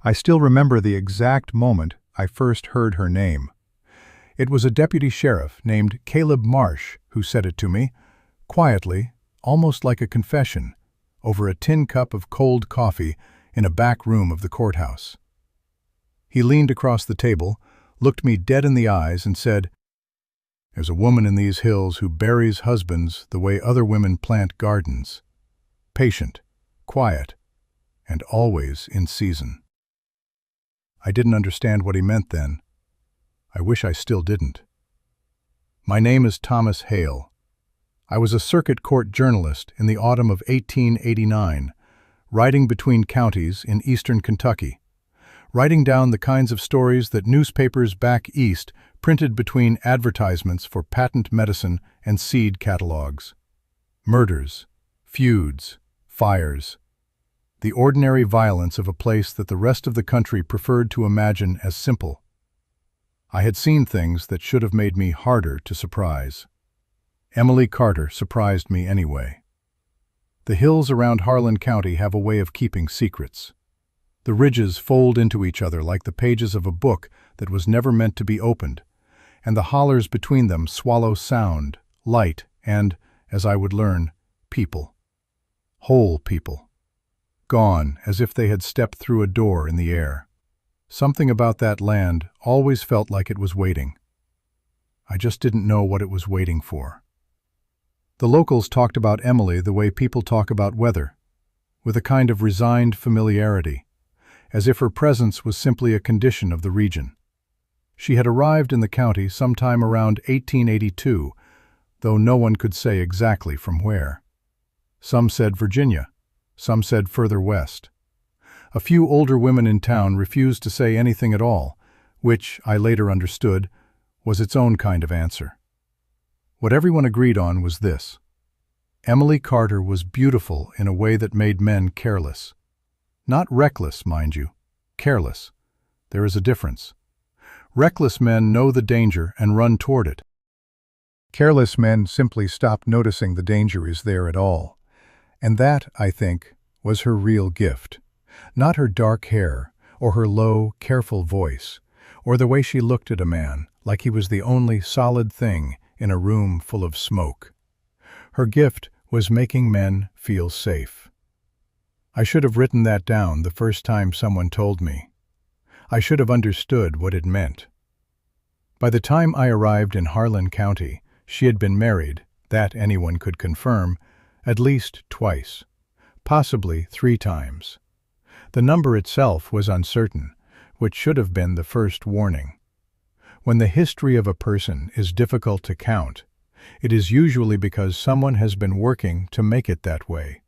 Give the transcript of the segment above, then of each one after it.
I still remember the exact moment I first heard her name. It was a deputy sheriff named Caleb Marsh who said it to me, quietly, almost like a confession, over a tin cup of cold coffee in a back room of the courthouse. He leaned across the table, looked me dead in the eyes, and said, "There's a woman in these hills who buries husbands the way other women plant gardens. Patient, quiet, and always in season." I didn't understand what he meant then. I wish I still didn't. My name is Thomas Hale. I was a circuit court journalist in the autumn of 1889, riding between counties in eastern Kentucky, writing down the kinds of stories that newspapers back east printed between advertisements for patent medicine and seed catalogs. Murders, feuds, fires. The ordinary violence of a place that the rest of the country preferred to imagine as simple. I had seen things that should have made me harder to surprise. Emily Carter surprised me anyway. The hills around Harlan County have a way of keeping secrets. The ridges fold into each other like the pages of a book that was never meant to be opened, and the hollers between them swallow sound, light, and, as I would learn, people. Whole people. Gone as if they had stepped through a door in the air. Something about that land always felt like it was waiting. I just didn't know what it was waiting for. The locals talked about Emily the way people talk about weather, with a kind of resigned familiarity, as if her presence was simply a condition of the region. She had arrived in the county sometime around 1882, though no one could say exactly from where. Some said Virginia, some said further west. A few older women in town refused to say anything at all, which, I later understood, was its own kind of answer. What everyone agreed on was this: Emily Carter was beautiful in a way that made men careless. Not reckless, mind you. Careless. There is a difference. Reckless men know the danger and run toward it. Careless men simply stop noticing the danger is there at all. And that, I think, was her real gift. Not her dark hair, or her low, careful voice, or the way she looked at a man like he was the only solid thing in a room full of smoke. Her gift was making men feel safe. I should have written that down the first time someone told me. I should have understood what it meant. By the time I arrived in Harlan County, she had been married, that anyone could confirm, at least twice, possibly 3 times. The number itself was uncertain, which should have been the first warning. When the history of a person is difficult to count, it is usually because someone has been working to make it that way.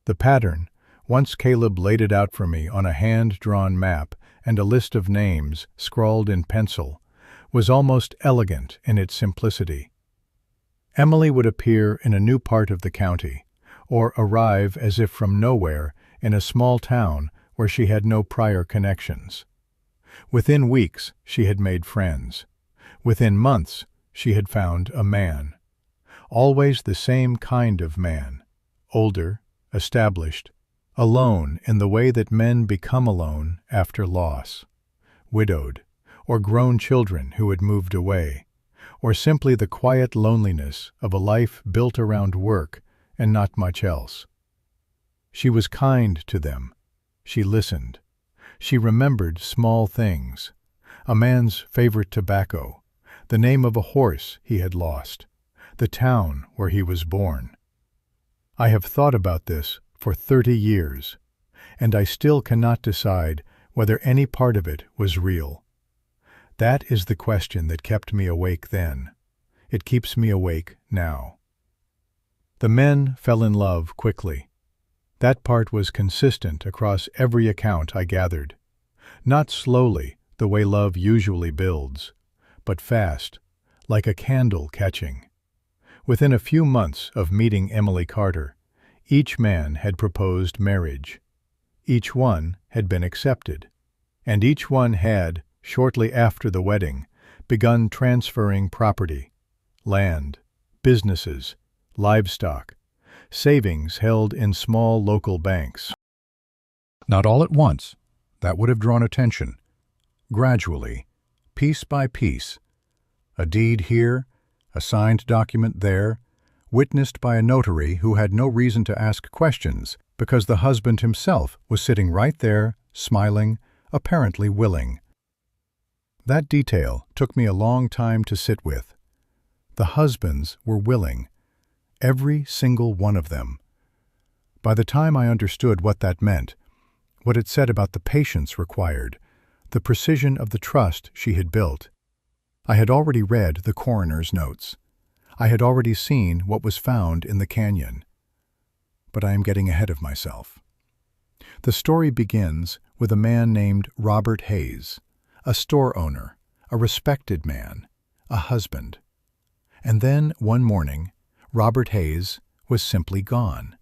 The pattern, once Caleb laid it out for me on a hand-drawn map and a list of names scrawled in pencil, was almost elegant in its simplicity. Emily would appear in a new part of the county, or arrive as if from nowhere in a small town where she had no prior connections. Within weeks, she had made friends. Within months, she had found a man. Always the same kind of man. Older, established, alone in the way that men become alone after loss. Widowed, or grown children who had moved away, or simply the quiet loneliness of a life built around work and not much else. She was kind to them. She listened. She remembered small things: a man's favorite tobacco, the name of a horse he had lost, the town where he was born. I have thought about this for 30 years, and I still cannot decide whether any part of it was real. That is the question that kept me awake then. It keeps me awake now. The men fell in love quickly. That part was consistent across every account I gathered. Not slowly, the way love usually builds, but fast, like a candle catching. Within a few months of meeting Emily Carter, each man had proposed marriage. Each one had been accepted, and each one had, shortly after the wedding, begun transferring property, land, businesses, livestock, savings held in small local banks. Not all at once, That would have drawn attention. Gradually, piece by piece, a deed here, a signed document there, witnessed by a notary who had no reason to ask questions because the husband himself was sitting right there, smiling, apparently willing. That detail took me a long time to sit with. The husbands were willing, every single one of them. By the time I understood what that meant, what it said about the patience required, the precision of the trust she had built, I had already read the coroner's notes. I had already seen what was found in the canyon. But I am getting ahead of myself. The story begins with a man named Robert Hayes, a store owner, a respected man, a husband. And then, one morning, Robert Hayes was simply gone.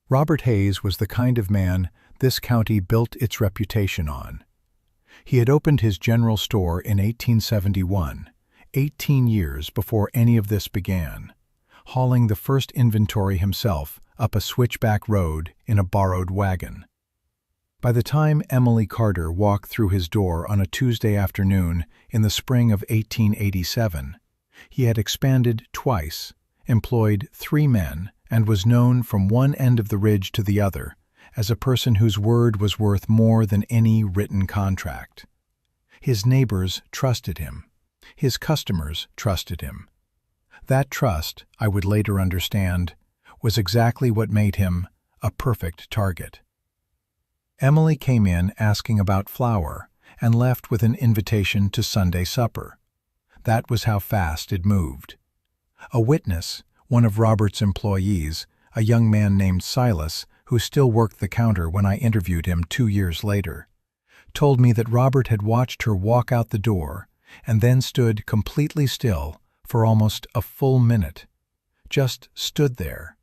Robert Hayes was the kind of man this county built its reputation on. He had opened his general store in 1871, 18 years before any of this began, hauling the first inventory himself up a switchback road in a borrowed wagon. By the time Emily Carter walked through his door on a Tuesday afternoon in the spring of 1887, he had expanded twice, employed 3 men, and was known from one end of the ridge to the other as a person whose word was worth more than any written contract. His neighbors trusted him. His customers trusted him. That trust, I would later understand, was exactly what made him a perfect target. Emily came in asking about flour and left with an invitation to Sunday supper. That was how fast it moved. A witness, one of Robert's employees, a young man named Silas, who still worked the counter when I interviewed him 2 years later, told me that Robert had watched her walk out the door and then stood completely still for almost a full minute. Just stood there.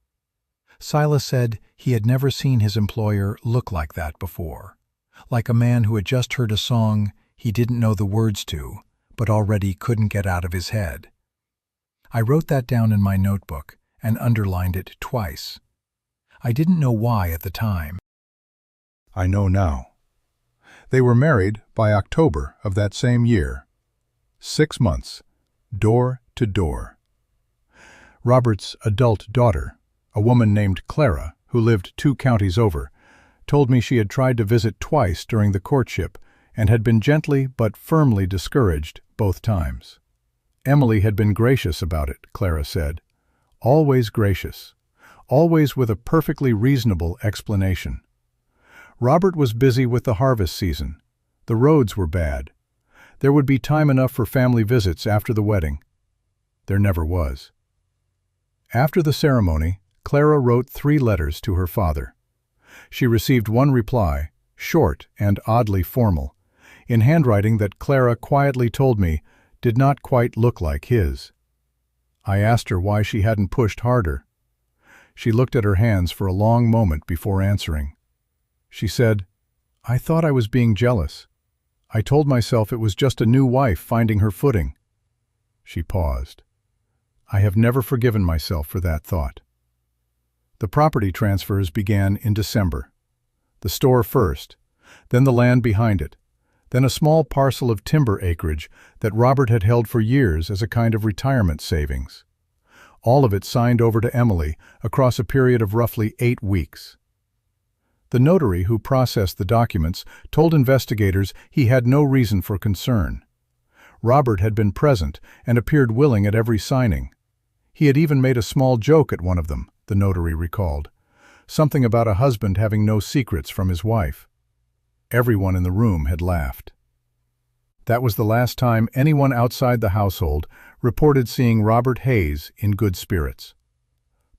Silas said he had never seen his employer look like that before, like a man who had just heard a song he didn't know the words to, but already couldn't get out of his head. I wrote that down in my notebook and underlined it twice. I didn't know why at the time. I know now. They were married by October of that same year. 6 months, door to door. Robert's adult daughter, a woman named Clara, who lived 2 counties over, told me she had tried to visit twice during the courtship and had been gently but firmly discouraged both times. Emily had been gracious about it, Clara said. Always gracious. Always with a perfectly reasonable explanation. Robert was busy with the harvest season. The roads were bad. There would be time enough for family visits after the wedding. There never was. After the ceremony, Clara wrote 3 letters to her father. She received one reply, short and oddly formal, in handwriting that Clara quietly told me did not quite look like his. I asked her why she hadn't pushed harder. She looked at her hands for a long moment before answering. She said, "I thought I was being jealous. I told myself it was just a new wife finding her footing." She paused. I have never forgiven myself for that thought. The property transfers began in December. The store first, then the land behind it, then a small parcel of timber acreage that Robert had held for years as a kind of retirement savings. All of it signed over to Emily across a period of roughly 8 weeks. The notary who processed the documents told investigators he had no reason for concern. Robert had been present and appeared willing at every signing. He had even made a small joke at one of them, the notary recalled. Something about a husband having no secrets from his wife. Everyone in the room had laughed. That was the last time anyone outside the household reported seeing Robert Hayes in good spirits.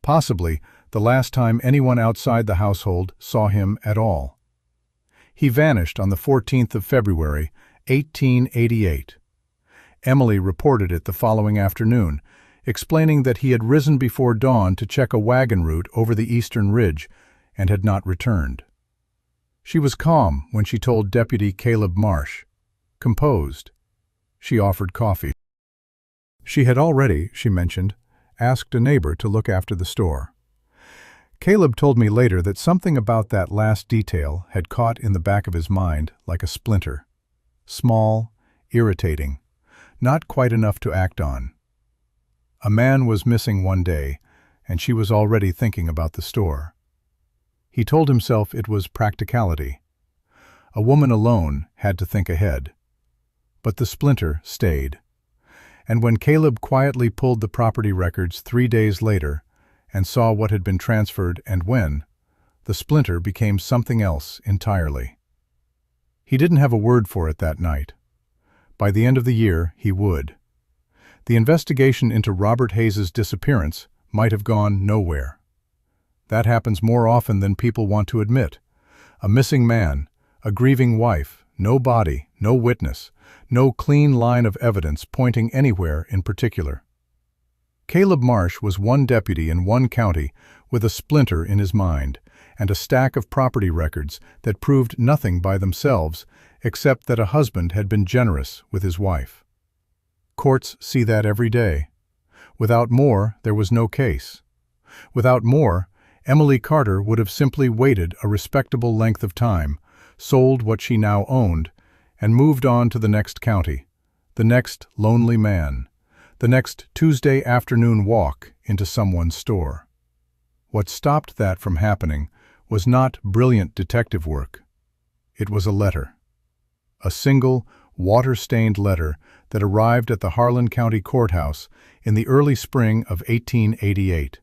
Possibly the last time anyone outside the household saw him at all. He vanished on the 14th of February, 1888. Emily reported it the following afternoon, explaining that he had risen before dawn to check a wagon route over the eastern ridge and had not returned. She was calm when she told Deputy Caleb Marsh. Composed. She offered coffee. She had already, she mentioned, asked a neighbor to look after the store. Caleb told me later that something about that last detail had caught in the back of his mind like a splinter. Small, irritating, not quite enough to act on. A man was missing one day, and she was already thinking about the store. He told himself it was practicality. A woman alone had to think ahead. But the splinter stayed. And when Caleb quietly pulled the property records 3 days later and saw what had been transferred and when, the splinter became something else entirely. He didn't have a word for it that night. By the end of the year, he would. The investigation into Robert Hayes's disappearance might have gone nowhere. That happens more often than people want to admit. A missing man, a grieving wife, no body, no witness, no clean line of evidence pointing anywhere in particular. Caleb Marsh was one deputy in one county with a splinter in his mind and a stack of property records that proved nothing by themselves except that a husband had been generous with his wife. Courts see that every day. Without more, there was no case. Without more, Emily Carter would have simply waited a respectable length of time, sold what she now owned, and moved on to the next county, the next lonely man, the next Tuesday afternoon walk into someone's store. What stopped that from happening was not brilliant detective work. It was a letter. A single, water-stained letter that arrived at the Harlan County Courthouse in the early spring of 1888,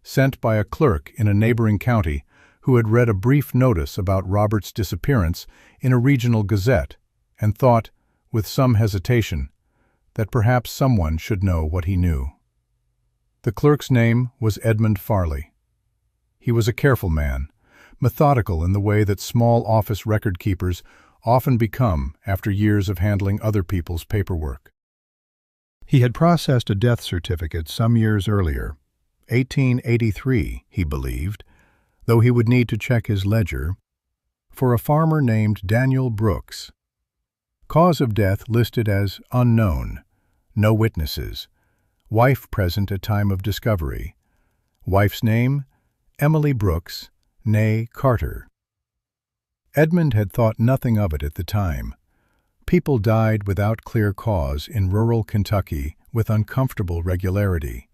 sent by a clerk in a neighboring county who had read a brief notice about Robert's disappearance in a regional gazette and thought, with some hesitation, that perhaps someone should know what he knew. The clerk's name was Edmund Farley. He was a careful man, methodical in the way that small office record keepers often become after years of handling other people's paperwork. He had processed a death certificate some years earlier, 1883, he believed, though he would need to check his ledger, for a farmer named Daniel Brooks. Cause of death listed as unknown, no witnesses, wife present at time of discovery, wife's name, Emily Brooks, née Carter. Edmund had thought nothing of it at the time. People died without clear cause in rural Kentucky with uncomfortable regularity.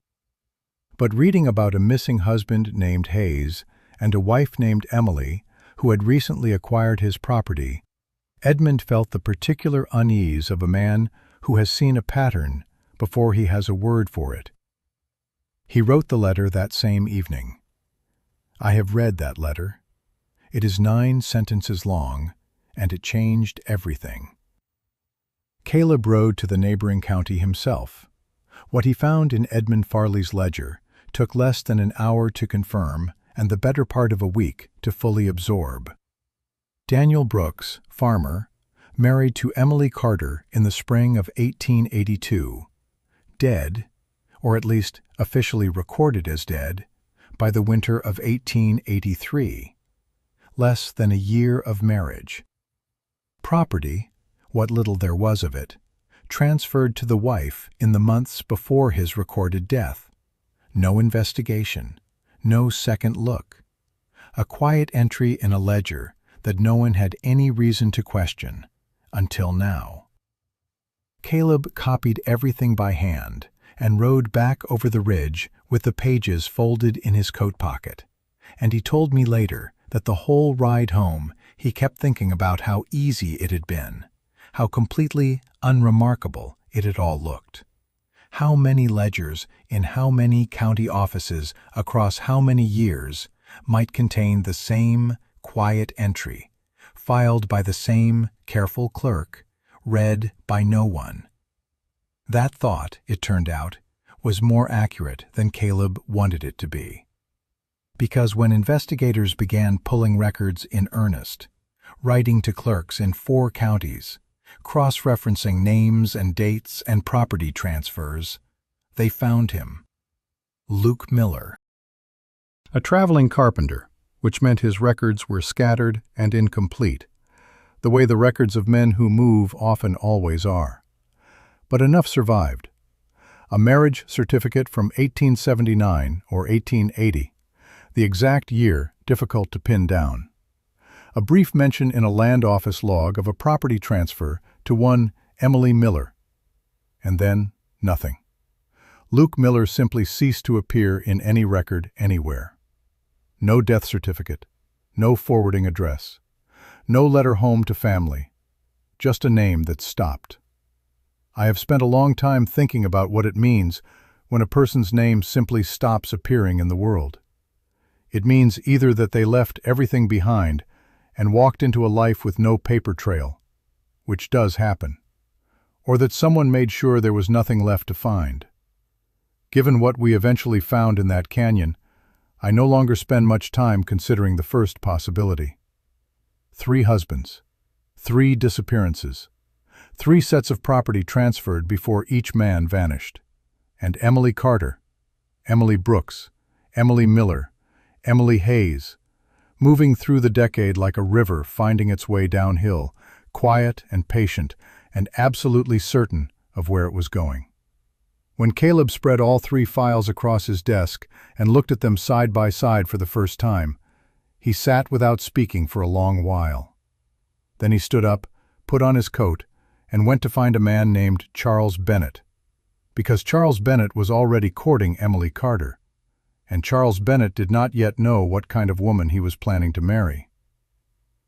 But reading about a missing husband named Hayes and a wife named Emily who had recently acquired his property, Edmund felt the particular unease of a man who has seen a pattern before he has a word for it. He wrote the letter that same evening. I have read that letter. It is 9 sentences long, and it changed everything. Caleb rode to the neighboring county himself. What he found in Edmund Farley's ledger took less than an hour to confirm and the better part of a week to fully absorb. Daniel Brooks, farmer, married to Emily Carter in the spring of 1882, dead, or at least officially recorded as dead, by the winter of 1883. Less than a year of marriage. Property, what little there was of it, transferred to the wife in the months before his recorded death. No investigation, no second look. A quiet entry in a ledger that no one had any reason to question, until now. Caleb copied everything by hand and rode back over the ridge with the pages folded in his coat pocket, and he told me later that the whole ride home he kept thinking about how easy it had been, how completely unremarkable it had all looked. How many ledgers in how many county offices across how many years might contain the same quiet entry, filed by the same careful clerk, read by no one. That thought, it turned out, was more accurate than Caleb wanted it to be. Because when investigators began pulling records in earnest, writing to clerks in 4 counties, cross-referencing names and dates and property transfers, they found him. Luke Miller. A traveling carpenter, which meant his records were scattered and incomplete, the way the records of men who move often always are. But enough survived. A marriage certificate from 1879 or 1880, The exact year, difficult to pin down. A brief mention in a land office log of a property transfer to one Emily Miller. And then, nothing. Luke Miller simply ceased to appear in any record anywhere. No death certificate, no forwarding address, no letter home to family, just a name that stopped. I have spent a long time thinking about what it means when a person's name simply stops appearing in the world. It means either that they left everything behind and walked into a life with no paper trail, which does happen, or that someone made sure there was nothing left to find. Given what we eventually found in that canyon, I no longer spend much time considering the first possibility. 3 husbands, 3 disappearances, 3 sets of property transferred before each man vanished. And Emily Carter, Emily Brooks, Emily Miller, Emily Hayes, moving through the decade like a river finding its way downhill, quiet and patient and absolutely certain of where it was going. When Caleb spread all 3 files across his desk and looked at them side by side for the first time, he sat without speaking for a long while. Then he stood up, put on his coat, and went to find a man named Charles Bennett, because Charles Bennett was already courting Emily Carter, and Charles Bennett did not yet know what kind of woman he was planning to marry.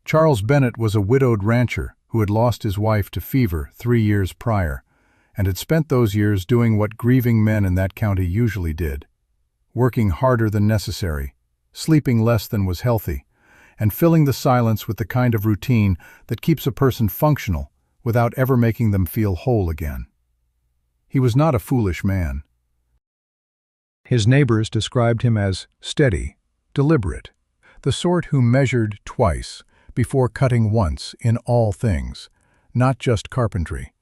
Charles Bennett was a widowed rancher who had lost his wife to fever 3 years prior, and had spent those years doing what grieving men in that county usually did, working harder than necessary, sleeping less than was healthy, and filling the silence with the kind of routine that keeps a person functional without ever making them feel whole again. He was not a foolish man. His neighbors described him as steady, deliberate, the sort who measured twice before cutting once in all things, not just carpentry.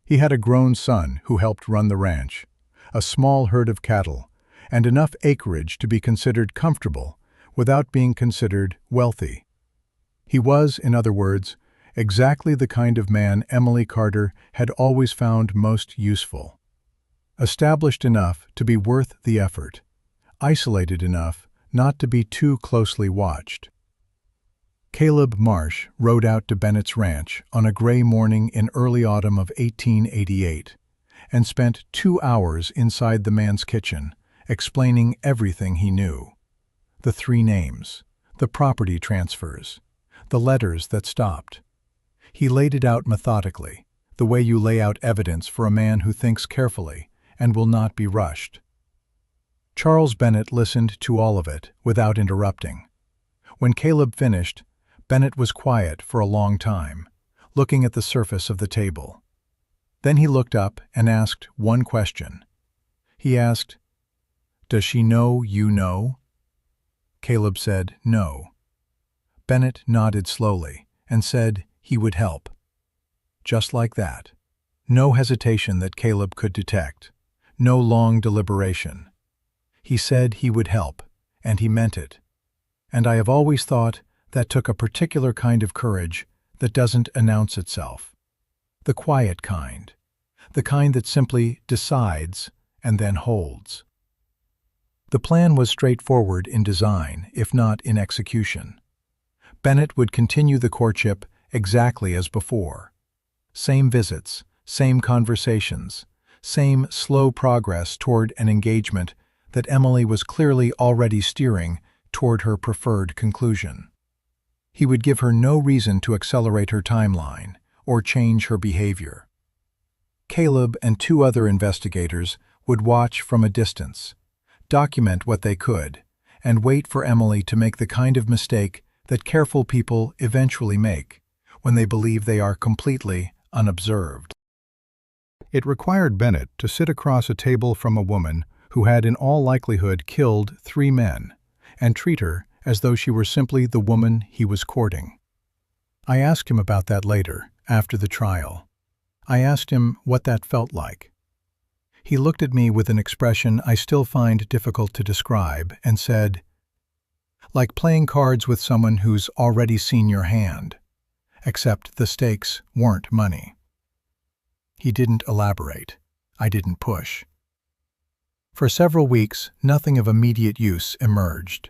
He had a grown son who helped run the ranch, a small herd of cattle, and enough acreage to be considered comfortable without being considered wealthy. He was, in other words, exactly the kind of man Emily Carter had always found most useful. Established enough to be worth the effort, isolated enough not to be too closely watched. Caleb Marsh rode out to Bennett's ranch on a gray morning in early autumn of 1888 and spent 2 hours inside the man's kitchen, explaining everything he knew. The 3 names, the property transfers, the letters that stopped. He laid it out methodically, the way you lay out evidence for a man who thinks carefully and will not be rushed. Charles Bennett listened to all of it without interrupting. When Caleb finished, Bennett was quiet for a long time, looking at the surface of the table. Then he looked up and asked one question. He asked, "Does she know you know?" Caleb said, "No." Bennett nodded slowly and said he would help. Just like that. No hesitation that Caleb could detect. No long deliberation. He said he would help, and he meant it. And I have always thought that took a particular kind of courage that doesn't announce itself. The quiet kind. The kind that simply decides and then holds. The plan was straightforward in design, if not in execution. Bennett would continue the courtship exactly as before. Same visits, same conversations, same slow progress toward an engagement that Emily was clearly already steering toward her preferred conclusion. He would give her no reason to accelerate her timeline or change her behavior. Caleb and 2 other investigators would watch from a distance, document what they could, and wait for Emily to make the kind of mistake that careful people eventually make when they believe they are completely unobserved. It required Bennett to sit across a table from a woman who had in all likelihood killed 3 men, and treat her as though she were simply the woman he was courting. I asked him about that later, after the trial. I asked him what that felt like. He looked at me with an expression I still find difficult to describe and said, "Like playing cards with someone who's already seen your hand, except the stakes weren't money." He didn't elaborate. I didn't push. For several weeks, nothing of immediate use emerged.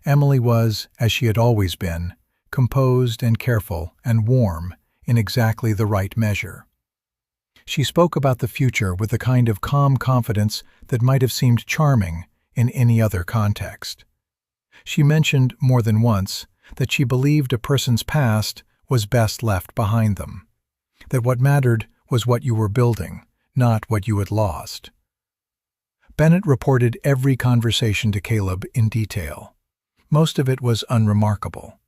Emily was, as she had always been, composed and careful and warm in exactly the right measure. She spoke about the future with the kind of calm confidence that might have seemed charming in any other context. She mentioned more than once that she believed a person's past was best left behind them, that what mattered was what you were building, not what you had lost. Bennett reported every conversation to Caleb in detail. Most of it was unremarkable.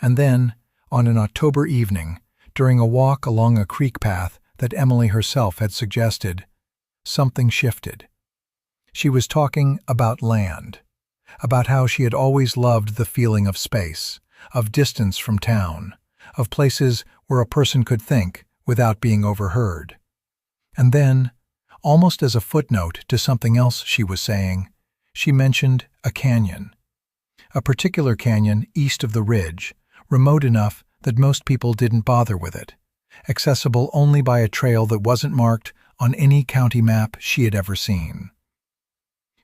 And then, on an October evening, during a walk along a creek path that Emily herself had suggested, something shifted. She was talking about land, about how she had always loved the feeling of space, of distance from town, of places where a person could think without being overheard. And then, almost as a footnote to something else she was saying, she mentioned a canyon. A particular canyon east of the ridge, remote enough that most people didn't bother with it, accessible only by a trail that wasn't marked on any county map she had ever seen.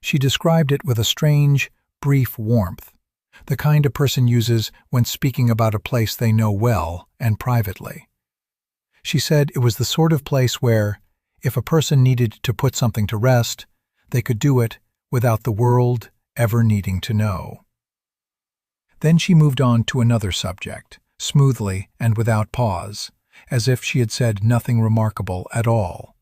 She described it with a strange, brief warmth, the kind a person uses when speaking about a place they know well and privately. She said it was the sort of place where, if a person needed to put something to rest, they could do it without the world ever needing to know. Then she moved on to another subject, smoothly and without pause, as if she had said nothing remarkable at all.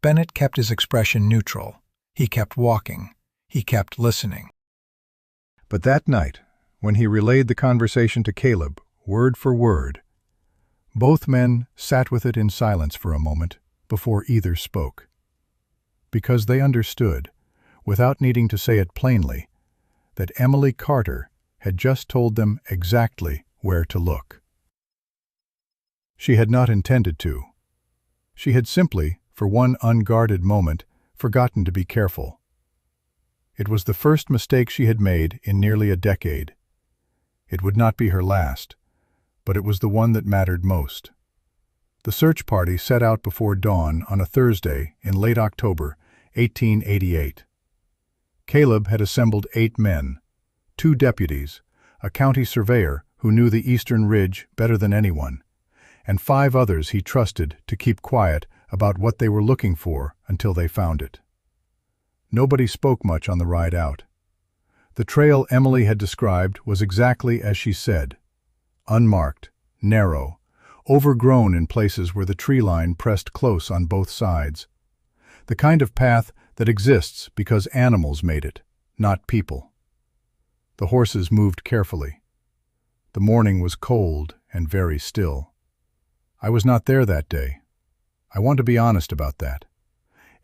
Bennett kept his expression neutral. He kept walking. He kept listening. But that night, when he relayed the conversation to Caleb, word for word, both men sat with it in silence for a moment before either spoke. Because they understood, without needing to say it plainly, that Emily Carter had just told them exactly where to look. She had not intended to. She had simply, for one unguarded moment, forgotten to be careful. It was the first mistake she had made in nearly a decade. It would not be her last, but it was the one that mattered most. The search party set out before dawn on a Thursday in late October, 1888. Caleb had assembled 8 men, 2 deputies, a county surveyor who knew the eastern ridge better than anyone, and 5 others he trusted to keep quiet about what they were looking for until they found it. Nobody spoke much on the ride out. The trail Emily had described was exactly as she said, unmarked, narrow, overgrown in places where the tree line pressed close on both sides. The kind of path that exists because animals made it, not people. The horses moved carefully. The morning was cold and very still. I was not there that day. I want to be honest about that.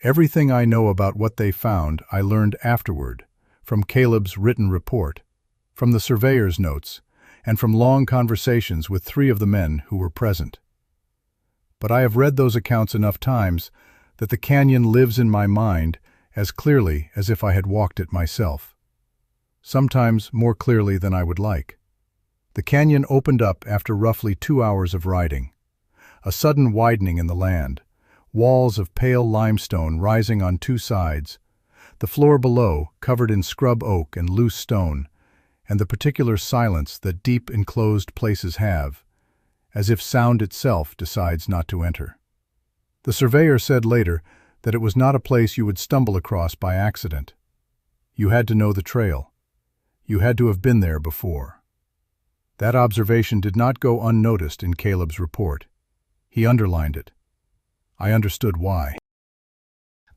Everything I know about what they found I learned afterward, from Caleb's written report, from the surveyor's notes, and from long conversations with 3 of the men who were present. But I have read those accounts enough times that the canyon lives in my mind as clearly as if I had walked it myself. Sometimes more clearly than I would like. The canyon opened up after roughly 2 hours of riding. A sudden widening in the land, walls of pale limestone rising on 2 sides, the floor below covered in scrub oak and loose stone, and the particular silence that deep enclosed places have, as if sound itself decides not to enter. The surveyor said later that it was not a place you would stumble across by accident. You had to know the trail. You had to have been there before. That observation did not go unnoticed in Caleb's report. He underlined it. I understood why.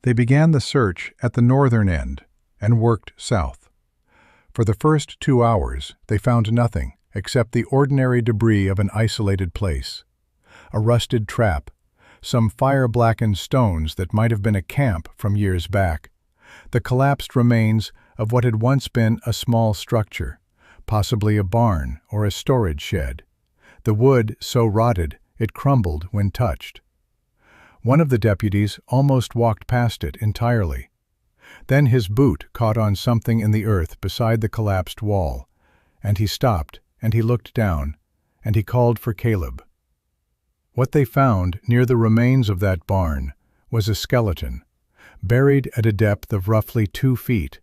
They began the search at the northern end and worked south. For the first 2 hours, they found nothing except the ordinary debris of an isolated place. A rusted trap, some fire-blackened stones that might have been a camp from years back, the collapsed remains of what had once been a small structure, possibly a barn or a storage shed. The wood so rotted it crumbled when touched. One of the deputies almost walked past it entirely. Then his boot caught on something in the earth beside the collapsed wall, and he stopped, and he looked down, and he called for Caleb. What they found near the remains of that barn was a skeleton, buried at a depth of roughly 2 feet,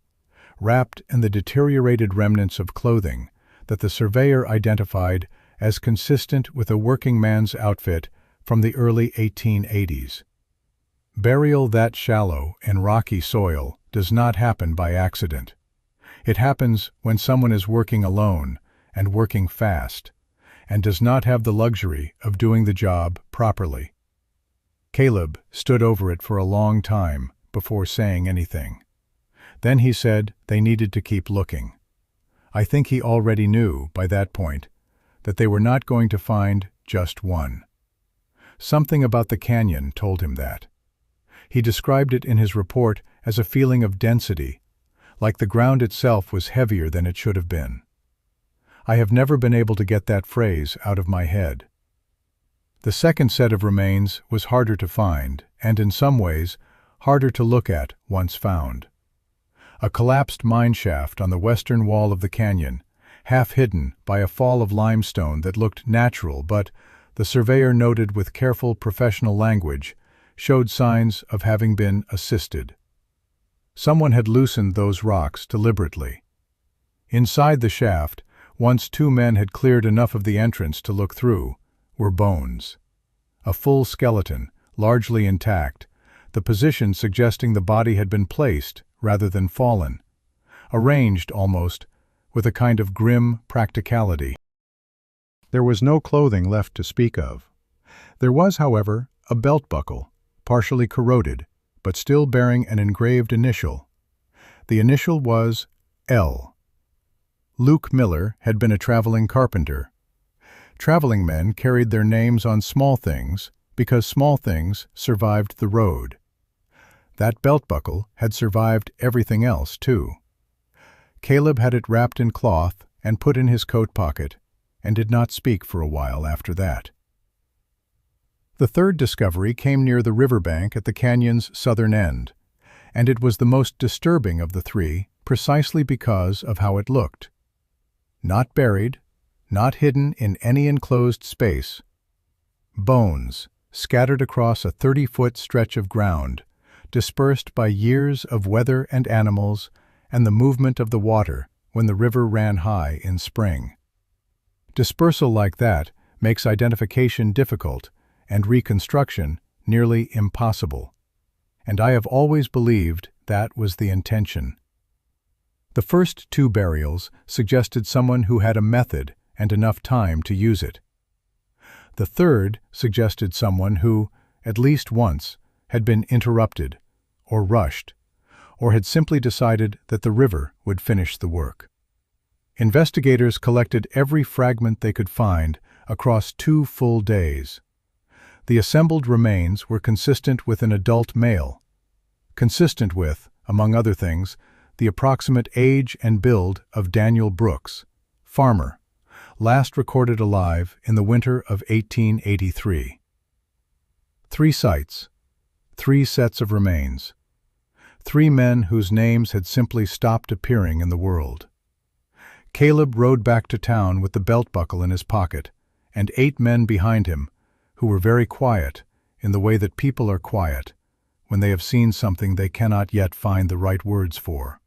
wrapped in the deteriorated remnants of clothing that the surveyor identified as consistent with a working man's outfit from the early 1880s. Burial that shallow in rocky soil does not happen by accident. It happens when someone is working alone and working fast, and does not have the luxury of doing the job properly. Caleb stood over it for a long time before saying anything. Then he said they needed to keep looking. I think he already knew, by that point, that they were not going to find just one. Something about the canyon told him that. He described it in his report as a feeling of density, like the ground itself was heavier than it should have been. I have never been able to get that phrase out of my head. The second set of remains was harder to find, and in some ways, harder to look at once found. A collapsed mine shaft on the western wall of the canyon, half hidden by a fall of limestone that looked natural but, the surveyor noted with careful professional language, showed signs of having been assisted. Someone had loosened those rocks deliberately. Inside the shaft, once 2 men had cleared enough of the entrance to look through, were bones. A full skeleton, largely intact, the position suggesting the body had been placed rather than fallen, arranged almost with a kind of grim practicality. There was no clothing left to speak of. There was, however, a belt buckle, partially corroded, but still bearing an engraved initial. The initial was L. Luke Miller had been a traveling carpenter. Traveling men carried their names on small things because small things survived the road. That belt buckle had survived everything else, too. Caleb had it wrapped in cloth and put in his coat pocket, and did not speak for a while after that. The third discovery came near the riverbank at the canyon's southern end, and it was the most disturbing of the 3 precisely because of how it looked. Not buried, not hidden in any enclosed space. Bones scattered across a 30-foot stretch of ground, dispersed by years of weather and animals and the movement of the water when the river ran high in spring. Dispersal like that makes identification difficult and reconstruction nearly impossible, and I have always believed that was the intention. The first 2 burials suggested someone who had a method and enough time to use it. The third suggested someone who, at least once, had been interrupted, or rushed, or had simply decided that the river would finish the work. Investigators collected every fragment they could find across 2 full days. The assembled remains were consistent with an adult male, consistent with, among other things, the approximate age and build of Daniel Brooks, farmer, last recorded alive in the winter of 1883. 3 sites, 3 sets of remains, 3 men whose names had simply stopped appearing in the world. Caleb rode back to town with the belt buckle in his pocket, and 8 men behind him, who were very quiet, in the way that people are quiet, when they have seen something they cannot yet find the right words for.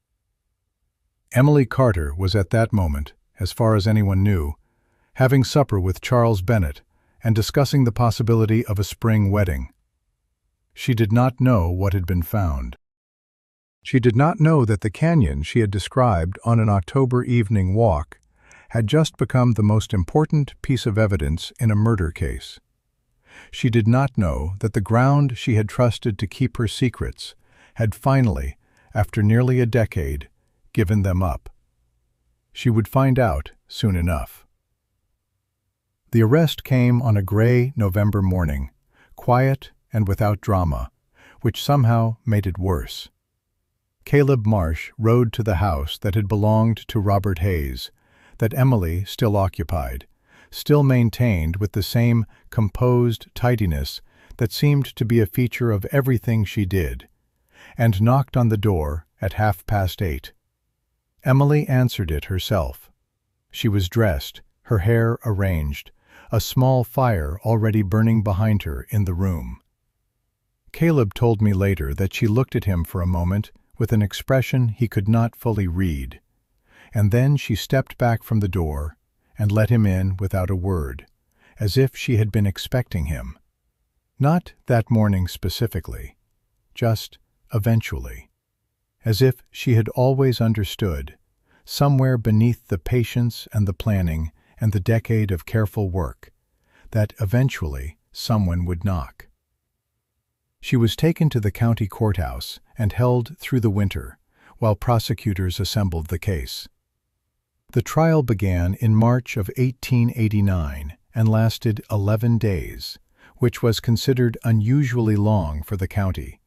Emily Carter was at that moment, as far as anyone knew, having supper with Charles Bennett and discussing the possibility of a spring wedding. She did not know what had been found. She did not know that the canyon she had described on an October evening walk had just become the most important piece of evidence in a murder case. She did not know that the ground she had trusted to keep her secrets had finally, after nearly a decade, given them up. She would find out soon enough. The arrest came on a gray November morning, quiet and without drama, which somehow made it worse. Caleb Marsh rode to the house that had belonged to Robert Hayes, that Emily still occupied, still maintained with the same composed tidiness that seemed to be a feature of everything she did, and knocked on the door at 8:30. Emily answered it herself. She was dressed, her hair arranged, a small fire already burning behind her in the room. Caleb told me later that she looked at him for a moment with an expression he could not fully read, and then she stepped back from the door and let him in without a word, as if she had been expecting him. Not that morning specifically, just eventually, as if she had always understood, somewhere beneath the patience and the planning and the decade of careful work, that eventually someone would knock. She was taken to the county courthouse and held through the winter while prosecutors assembled the case. The trial began in March of 1889 and lasted 11 days, which was considered unusually long for the county,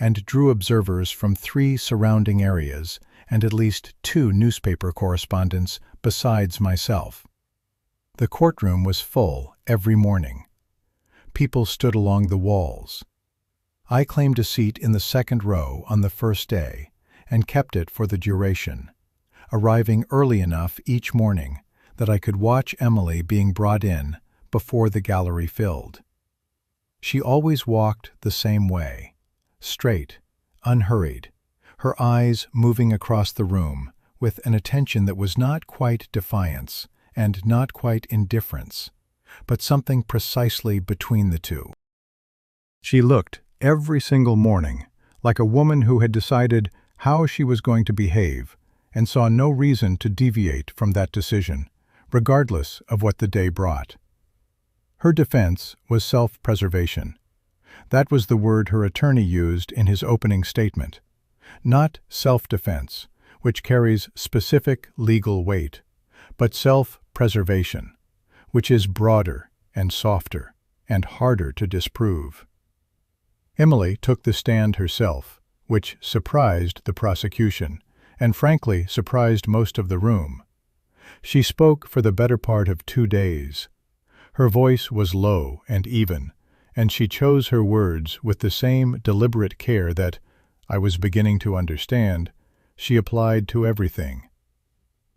and drew observers from 3 surrounding areas and at least 2 newspaper correspondents besides myself. The courtroom was full every morning. People stood along the walls. I claimed a seat in the second row on the first day and kept it for the duration, arriving early enough each morning that I could watch Emily being brought in before the gallery filled. She always walked the same way, straight, unhurried, her eyes moving across the room with an attention that was not quite defiance and not quite indifference, but something precisely between the two. She looked every single morning like a woman who had decided how she was going to behave and saw no reason to deviate from that decision, regardless of what the day brought. Her defense was self-preservation. That was the word her attorney used in his opening statement. Not self-defense, which carries specific legal weight, but self-preservation, which is broader and softer and harder to disprove. Emily took the stand herself, which surprised the prosecution, and frankly surprised most of the room. She spoke for the better part of 2 days. Her voice was low and even, and she chose her words with the same deliberate care that, I was beginning to understand, she applied to everything.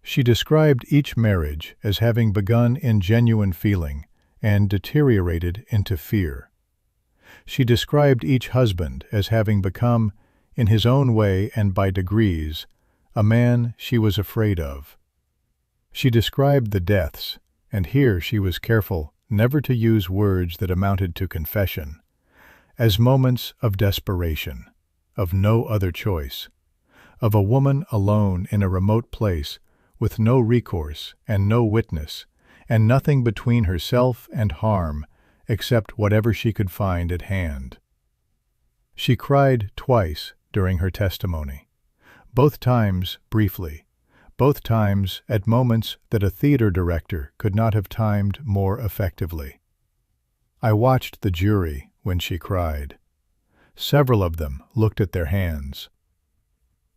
She described each marriage as having begun in genuine feeling and deteriorated into fear. She described each husband as having become, in his own way and by degrees, a man she was afraid of. She described the deaths, and here she was careful never to use words that amounted to confession, as moments of desperation, of no other choice, of a woman alone in a remote place with no recourse and no witness, and nothing between herself and harm except whatever she could find at hand. She cried twice during her testimony, both times briefly, both times at moments that a theater director could not have timed more effectively. I watched the jury when she cried. Several of them looked at their hands.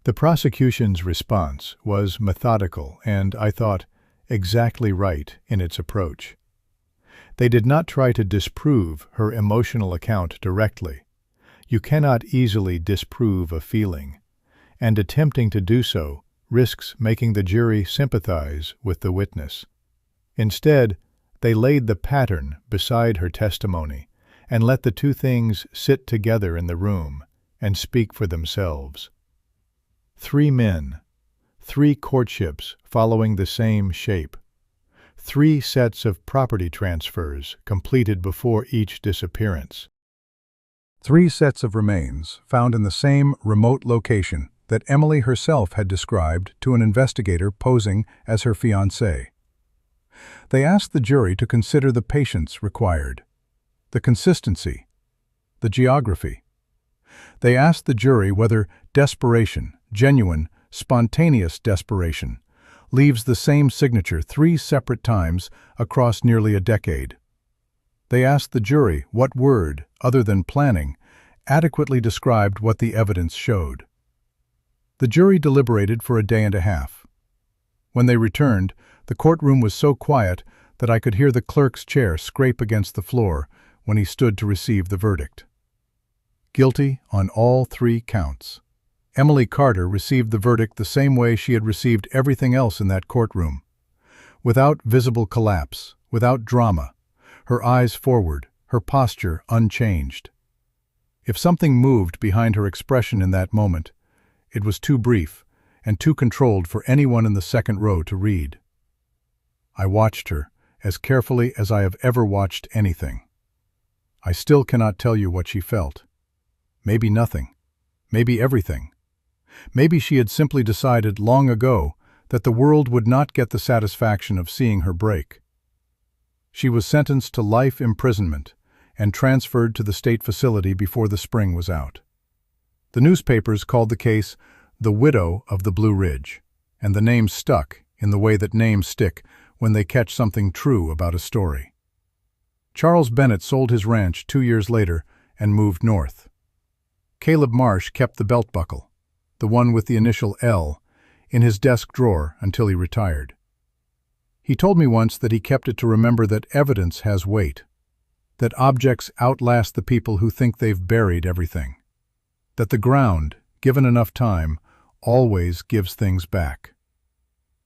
The prosecution's response was methodical and, I thought, exactly right in its approach. They did not try to disprove her emotional account directly. You cannot easily disprove a feeling, and attempting to do so risks making the jury sympathize with the witness. Instead, they laid the pattern beside her testimony and let the 2 things sit together in the room and speak for themselves. 3 men, 3 courtships following the same shape, 3 sets of property transfers completed before each disappearance. 3 sets of remains found in the same remote location that Emily herself had described to an investigator posing as her fiancé. They asked the jury to consider the patience required, the consistency, the geography. They asked the jury whether desperation, genuine, spontaneous desperation, leaves the same signature 3 separate times across nearly a decade. They asked the jury what word, other than planning, adequately described what the evidence showed. The jury deliberated for a day and a half. When they returned, the courtroom was so quiet that I could hear the clerk's chair scrape against the floor when he stood to receive the verdict. Guilty on all 3 counts. Emily Carter received the verdict the same way she had received everything else in that courtroom. Without visible collapse, without drama, her eyes forward, her posture unchanged. If something moved behind her expression in that moment, it was too brief and too controlled for anyone in the second row to read. I watched her as carefully as I have ever watched anything. I still cannot tell you what she felt. Maybe nothing. Maybe everything. Maybe she had simply decided long ago that the world would not get the satisfaction of seeing her break. She was sentenced to life imprisonment and transferred to the state facility before the spring was out. The newspapers called the case "The Widow of the Blue Ridge," and the name stuck in the way that names stick when they catch something true about a story. Charles Bennett sold his ranch 2 years later and moved north. Caleb Marsh kept the belt buckle, the one with the initial L, in his desk drawer until he retired. He told me once that he kept it to remember that evidence has weight, that objects outlast the people who think they've buried everything, that the ground, given enough time, always gives things back.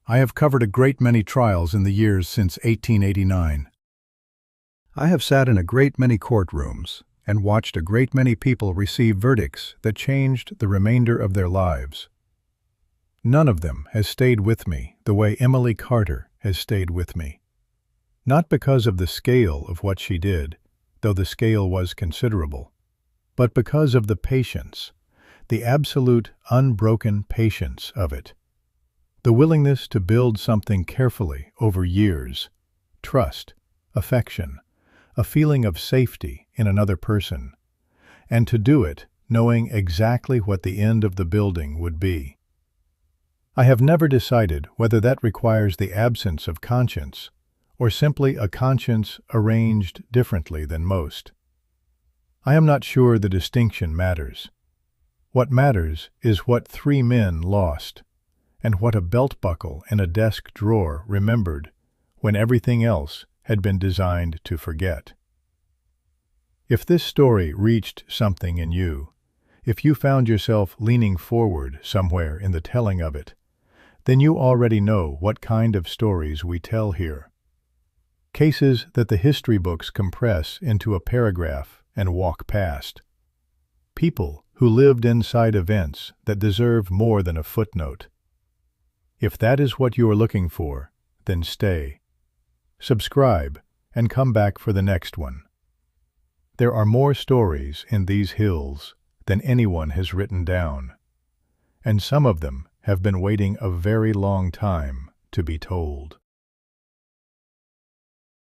I have covered a great many trials in the years since 1889. I have sat in a great many courtrooms and watched a great many people receive verdicts that changed the remainder of their lives. None of them has stayed with me the way Emily Carter has stayed with me. Not because of the scale of what she did, though the scale was considerable, but because of the patience, the absolute, unbroken patience of it. The willingness to build something carefully over years, trust, affection, a feeling of safety in another person, and to do it knowing exactly what the end of the building would be. I have never decided whether that requires the absence of conscience or simply a conscience arranged differently than most. I am not sure the distinction matters. What matters is what 3 men lost, and what a belt buckle in a desk drawer remembered when everything else had been designed to forget. If this story reached something in you, if you found yourself leaning forward somewhere in the telling of it, then you already know what kind of stories we tell here. Cases that the history books compress into a paragraph and walk past. People who lived inside events that deserve more than a footnote. If that is what you are looking for, then stay. Subscribe and come back for the next one. There are more stories in these hills than anyone has written down, and some of them have been waiting a very long time to be told.